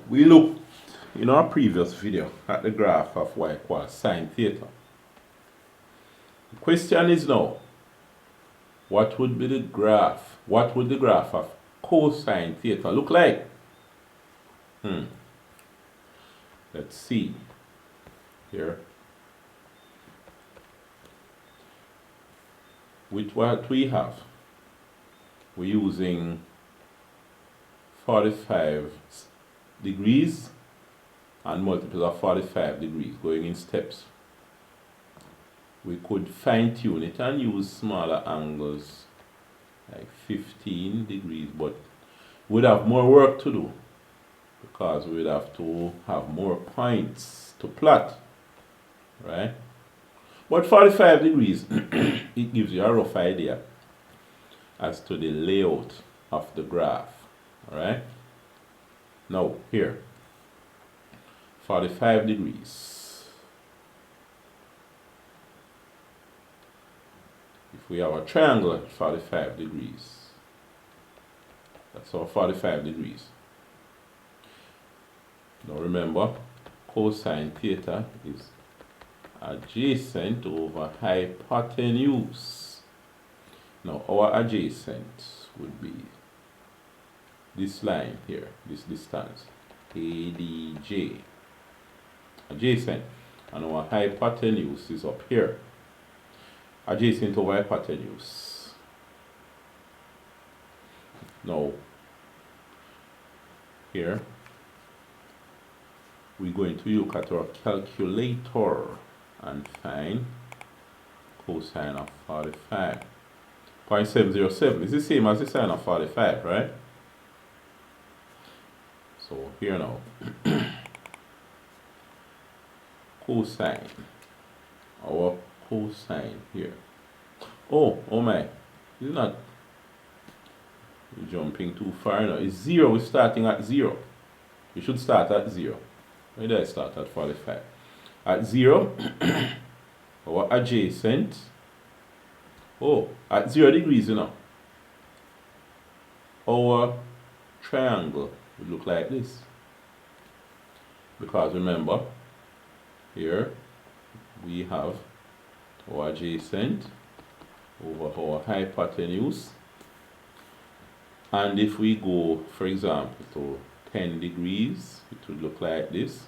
We looked in our previous video at the graph of y equals sine theta. The question is now, what would be the graph? What would the graph of cosine theta look like? Let's see here. With what we have, we're using 45 degrees and multiples of 45 degrees going in steps. We could fine tune it and use smaller angles like 15 degrees, but we'd have more work to do because we'd have to have more points to plot, right? But 45 degrees, it gives you a rough idea as to the layout of the graph, all right? Now, here, 45 degrees. If we have a triangle at 45 degrees, that's our 45 degrees. Now remember, cosine theta is adjacent over hypotenuse. Now our adjacent would be this line here, this distance, ADJ. Adjacent, and our hypotenuse is up here. Adjacent over hypotenuse. Now, here, we're going to look at our calculator and find cosine of 45. 0.707 is the same as the sine of 45, right? So here now, cosine, our cosine here. Oh my, it's not jumping too far now. It's 0, we're starting at 0. We should start at 0. Where did I start at 45? At 0, our adjacent, at 0 degrees, you know, our triangle would look like this. Because remember, here we have our adjacent over our hypotenuse. And if we go, for example, to 10 degrees, it would look like this.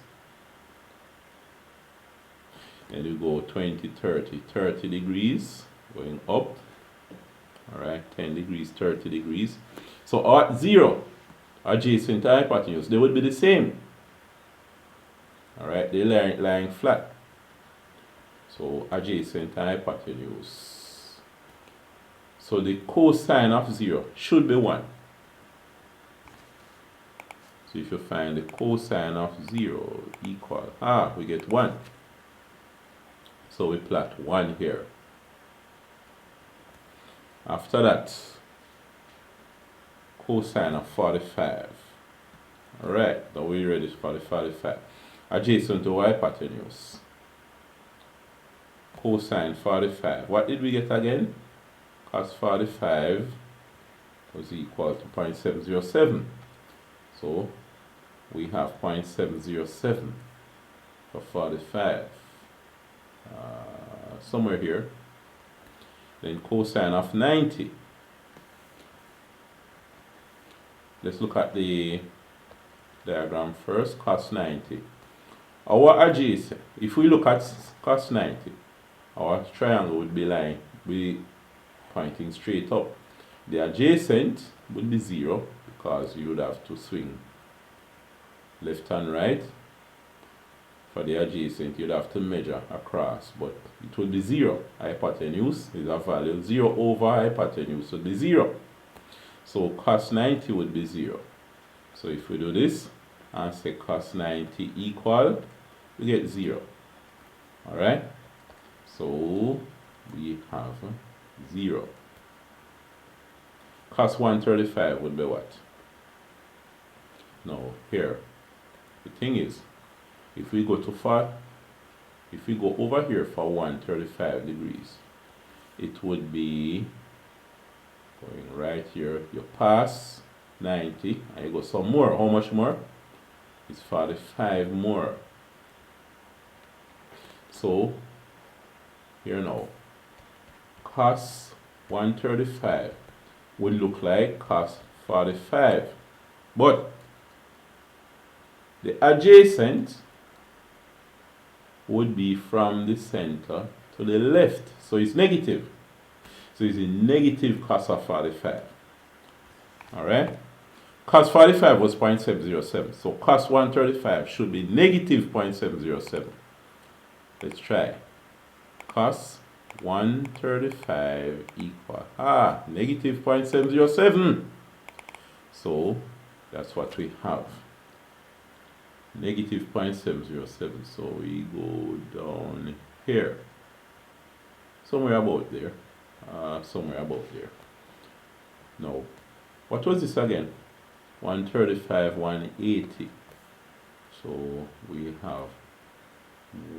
And we go 20, 30 degrees, going up. Alright, 10 degrees, 30 degrees. So at 0, adjacent to hypotenuse, they would be the same. Alright, they're lying flat. So adjacent to hypotenuse. So the cosine of 0 should be 1. So if you find the cosine of 0 equal, we get 1. So we plot 1 here. After that, cosine of 45. Alright, now we're ready for the 45. Adjacent to hypotenuse. Cosine 45. What did we get again? Cos 45 was equal to 0.707. So we have 0.707 for 45. Somewhere here. Then cosine of 90. Let's look at the diagram first. Cos 90. Our adjacent, if we look at cos 90, our triangle would be pointing straight up. The adjacent would be 0 because you would have to swing left and right. For the adjacent, you'd have to measure across, but it would be 0. Hypotenuse is a value 0 over hypotenuse would be 0. So cos 90 would be 0. So if we do this and say cos 90 equal, we get 0. Alright? So we have 0. Cos 135 would be what? Now here, the thing is, if we go over here for 135 degrees, it would be going right here. You pass 90 and you go some more. How much more? is 45 more. So here now, cos 135 would look like cos 45, but the adjacent would be from the center to the left, so it's negative. So it's a negative cos of 45. Alright? Cos 45 was 0.707, so cos 135 should be negative 0.707. Let's try. Cos 135 equal negative 0.707. So that's what we have. Negative 0.707. So we go down here. Somewhere about there. Somewhere about there. Now, what was this again? 135, 180. So we have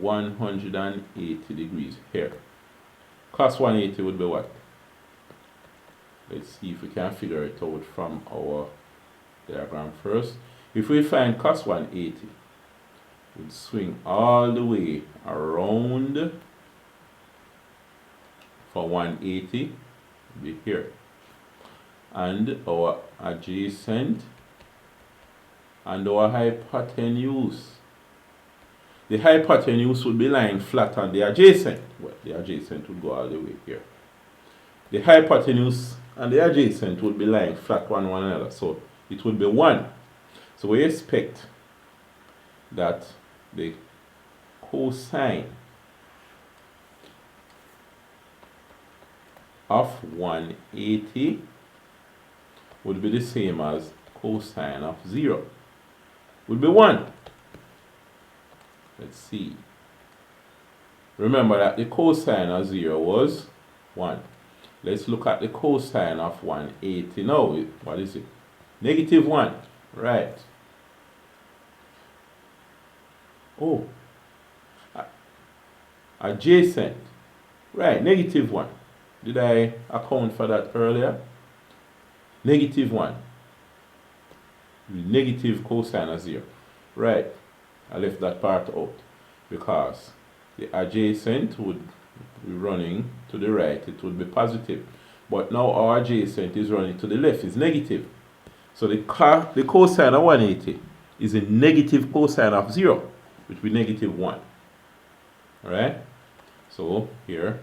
180 degrees here. Cos 180 would be what? Let's see if we can figure it out from our diagram first. If we find cos 180, we'd swing all the way around for 180, be here. And our adjacent and our hypotenuse. The hypotenuse would be lying flat on the adjacent. Well, the adjacent would go all the way here. The hypotenuse and the adjacent would be lying flat one another. So it would be 1. So we expect that the cosine of 180 would be the same as cosine of 0. Would be 1. Let's see. Remember that the cosine of 0 was 1. Let's look at the cosine of 180 now. What is it? Negative 1. Right. Oh. Adjacent. Right, negative 1. Did I account for that earlier? Negative 1. Negative cosine of 0. Right. I left that part out because the adjacent would be running to the right, it would be positive. But now our adjacent is running to the left, it's negative. So the cosine of 180 is a negative cosine of 0, which would be negative 1. Alright? So here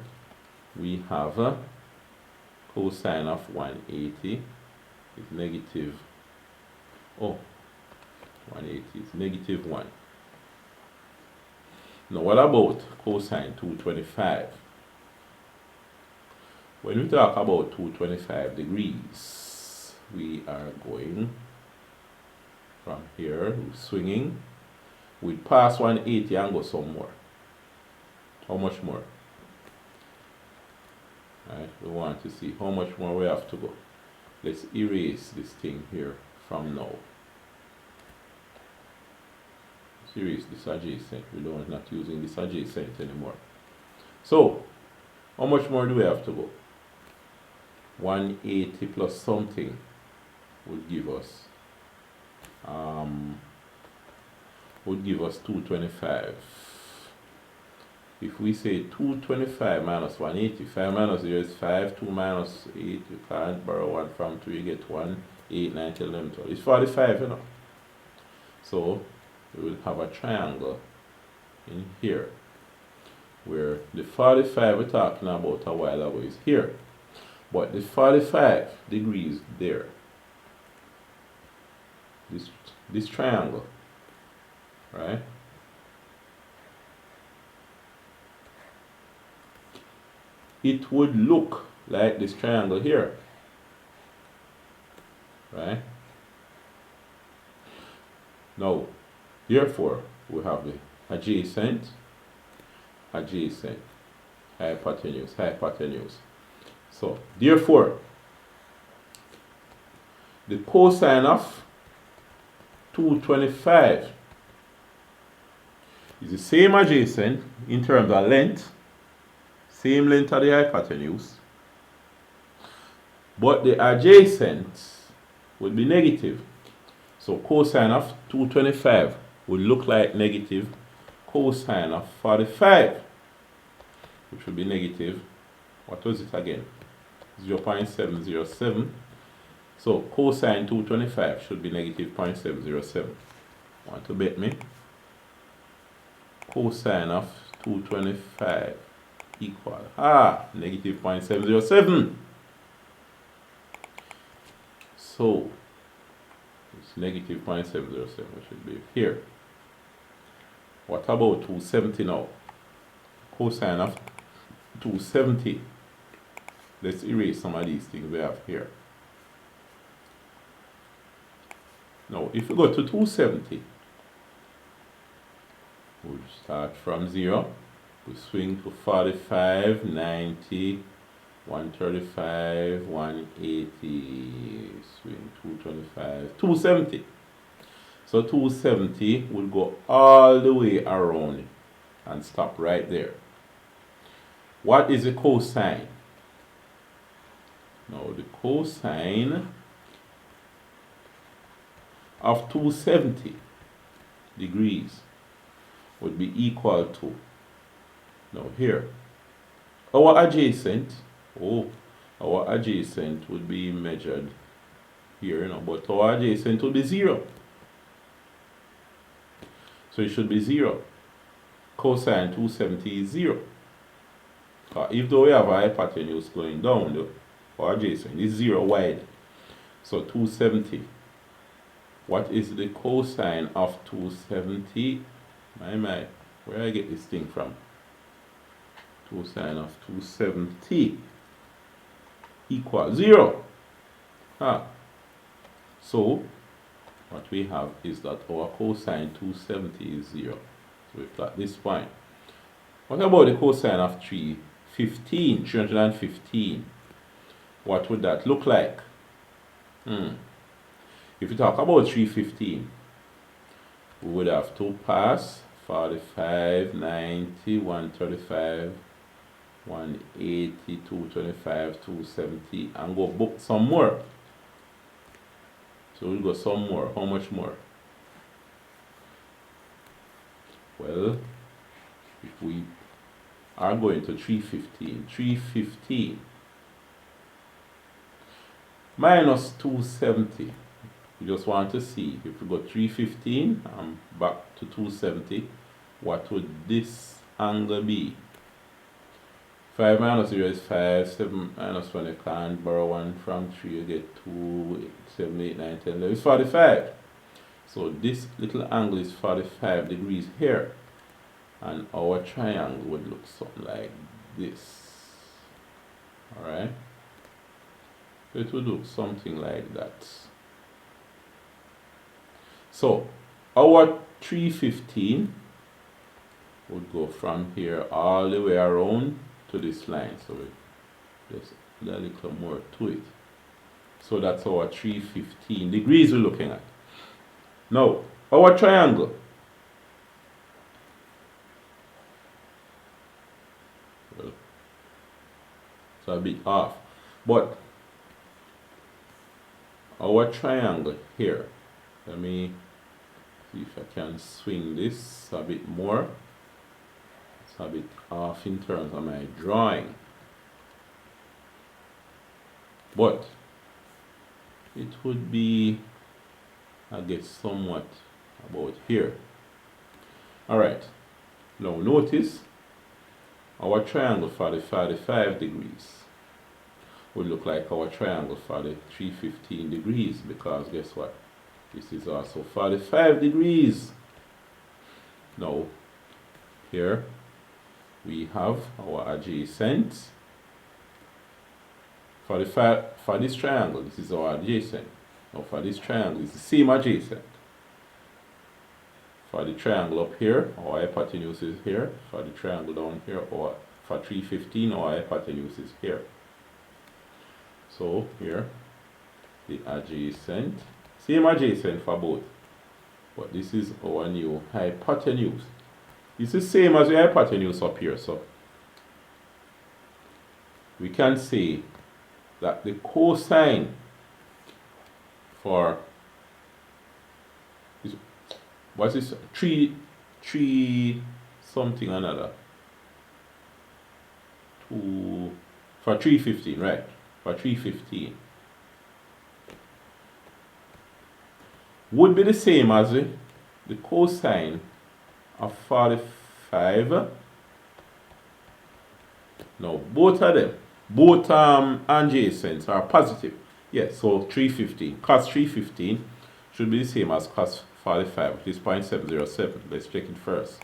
we have a cosine of 180 is negative, 180 is negative 1. Now what about cosine 225? When we talk about 225 degrees, we are going from here, swinging, we pass 180 and go some more. How much more? Right, we want to see how much more we have to go. Let's erase this thing here from now. Let's erase this adjacent. We don't not using this adjacent anymore. So, how much more do we have to go? 180 plus something would give us 225. If we say 225 minus 180, 5 minus 0 is 5, 2 minus 8, you can't borrow 1 from 2, you get 1, 8, 9, 10, 11, 12. It's 45, you know. So, we will have a triangle in here, where the 45 we're talking about a while ago is here. But the 45 degrees there, this triangle, right? It would look like this triangle here, right? Now, therefore, we have the adjacent, hypotenuse, hypotenuse. So, therefore, the cosine of 225 is the same adjacent in terms of length, same length of the hypotenuse, but the adjacent would be negative. So cosine of 225 would look like negative cosine of 45, which would be negative, what was it again? 0.707. So cosine 225 should be negative 0.707. Want to bet me? Cosine of 225 equal negative 0.707. So it's negative 0.707, which should be here. What about 270 now? Cosine of 270. Let's erase some of these things we have here. Now, if we go to 270, we'll start from 0. We swing to 45, 90, 135, 180, swing 225, 270. So 270 will go all the way around and stop right there. What is the cosine? Now the cosine of 270 degrees would be equal to, now here, our adjacent would be measured here, but our adjacent would be 0. So it should be 0. Cosine 270 is 0. If though we have a hypotenuse going down, our adjacent is 0 wide. So 270. What is the cosine of 270? My, where I get this thing from? Cosine of 270 equals 0. So what we have is that our cosine 270 is 0. So we plot this point. What about the cosine of 315? What would that look like? If we talk about 315, we would have to pass 45, 90, 135, 180, 225, 270, and go book some more. So we'll go some more. How much more? Well, if we are going to 315 minus 270, we just want to see if we go 315 and back to 270, what would this angle be? 5 minus 0 is 5, 7 minus 1, you can't borrow 1 from 3, you get 2, 7, 8, 9, 10, 11, it's 45. So this little angle is 45 degrees here, and our triangle would look something like this. Alright? It would look something like that. So our 315 would go from here all the way around to this line. So we just add a little more to it. So that's our 315 degrees we're looking at. Now, our triangle. Well, it's a bit off. But our triangle here, let me see if I can swing this a bit more. It's a bit off in terms of my drawing, but it would be, I guess, somewhat about here. Alright, now notice our triangle for the 45 degrees would look like our triangle for the 315 degrees, because guess what? This is also 45 degrees. Now, here we have our adjacent. For this triangle, this is our adjacent. Now, for this triangle, it's the same adjacent. For the triangle up here, our hypotenuse is here. For the triangle down here, or for 315, our hypotenuse is here. So, here, the adjacent. Same adjacent for both, but this is our new hypotenuse. It's the same as the hypotenuse up here, so we can say that the cosine for Is, what's this? 3 something another. 2 for 315, right? For 315 would be the same as the cosine of 45. Now both of them, both adjacents are positive. Yes, so 315, cos 315 should be the same as cos 45, which is 0.707. Let's check it first.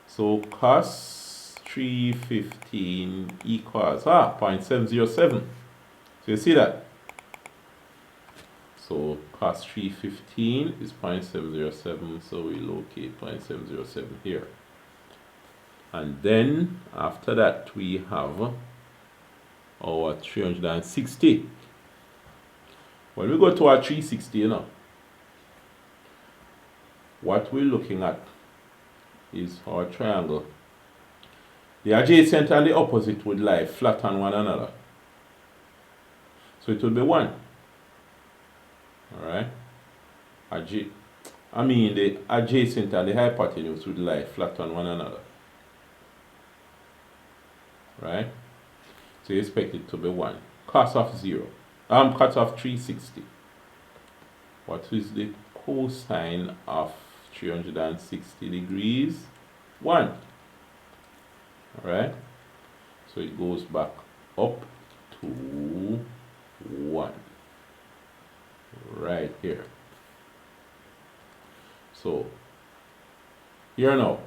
So cos 315 equals 0.707. So you see that? So cos 315 is 0.707, so we locate 0.707 here. And then after that we have our 360. When we go to our 360, you know, what we're looking at is our triangle. The adjacent and the opposite would lie flat on one another. So it would be 1. Alright? The adjacent and the hypotenuse would lie flat on one another. Right? So you expect it to be 1. Cos of 0. Cos of 360. What is the cosine of 360 degrees? 1. Alright? So it goes back up to 1. Right here. So here now,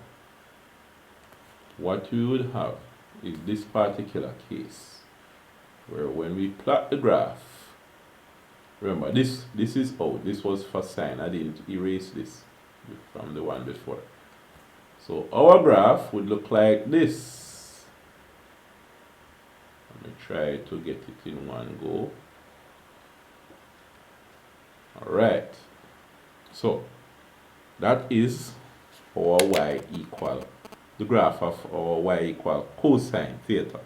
what we would have is this particular case where when we plot the graph, remember this is out. This was for sine. I didn't erase this from the one before. So our graph would look like this. Let me try to get it in one go. Alright, so that is our y equal, the graph of our y equal cosine theta.